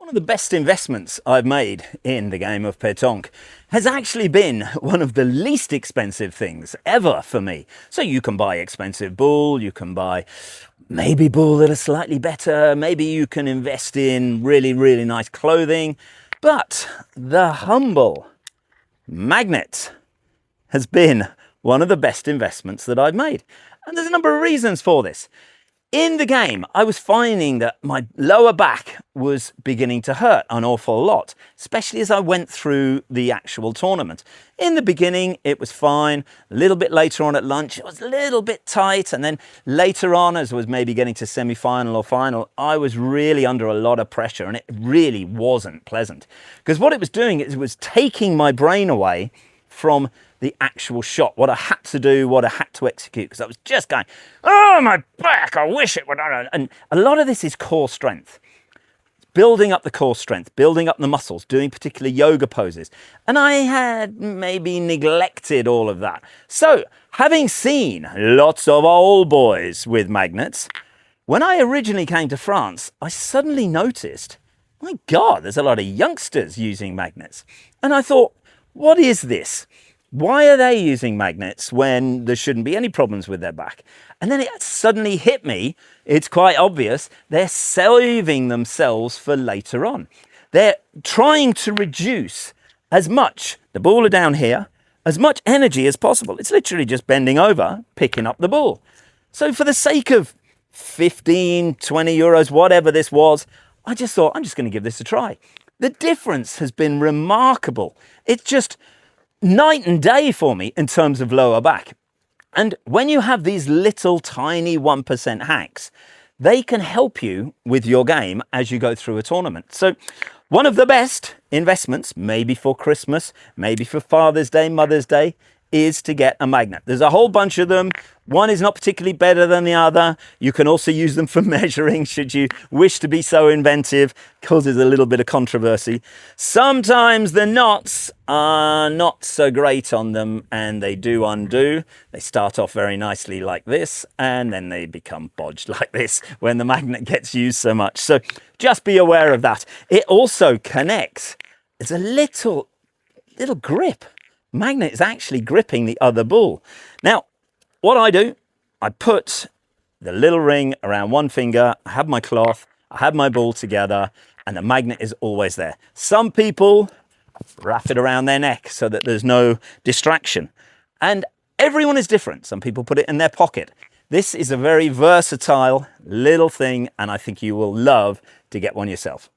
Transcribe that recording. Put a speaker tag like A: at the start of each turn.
A: One of the best investments I've made in the game of petonk has actually been one of the least expensive things ever for me. So you can buy expensive boule, you can buy maybe boule that are slightly better, maybe you can invest in really nice clothing, but the humble magnet has been one of the best investments that I've made. And there's a number of reasons for this. In the game, I was finding that my lower back was beginning to hurt an awful lot, especially as I went through the actual tournament. In the beginning, it was fine. A little bit later on at lunch, it was a little bit tight. And then later on, as I was maybe getting to semi-final or final, I was really under a lot of pressure and it really wasn't pleasant. Because what it was doing is it was taking my brain away from the actual shot, what I had to do, what I had to execute, because I was just going, oh, my back, I wish it would. And a lot of this is core strength. Building up the core strength, building up the muscles, doing particular yoga poses. And I had maybe neglected all of that. So, having seen lots of old boys with magnets, when I originally came to France, I suddenly noticed, my God, there's a lot of youngsters using magnets. And I thought, what is this? Why are they using magnets when there shouldn't be any problems with their back? And then it suddenly hit me, it's quite obvious, they're saving themselves for later on. They're trying to reduce as much, the ball are down here, as much energy as possible. It's literally just bending over, picking up the ball. So for the sake of 15, 20 euros, whatever this was, I just thought, I'm just going to give this a try. The difference has been remarkable. It's just night and day for me in terms of lower back. And when you have these little tiny 1% hacks, they can help you with your game as you go through a tournament. So one of the best investments, maybe for Christmas, maybe for Father's Day, Mother's Day, is to get a magnet. There's a whole bunch of them. One is not particularly better than the other. You can also use them for measuring should you wish to be so inventive. Causes a little bit of controversy. Sometimes the knots are not so great on them and they do undo. They start off very nicely like this and then they become bodged like this when the magnet gets used so much. So just be aware of that. It also connects. It's a little grip. Magnet is actually gripping the other ball. Now, what I do, I put the little ring around one finger, I have my cloth, I have my ball together, and the magnet is always there. Some people wrap it around their neck so that there's no distraction. And everyone is different. Some people put it in their pocket. This is a very versatile little thing, and I think you will love to get one yourself.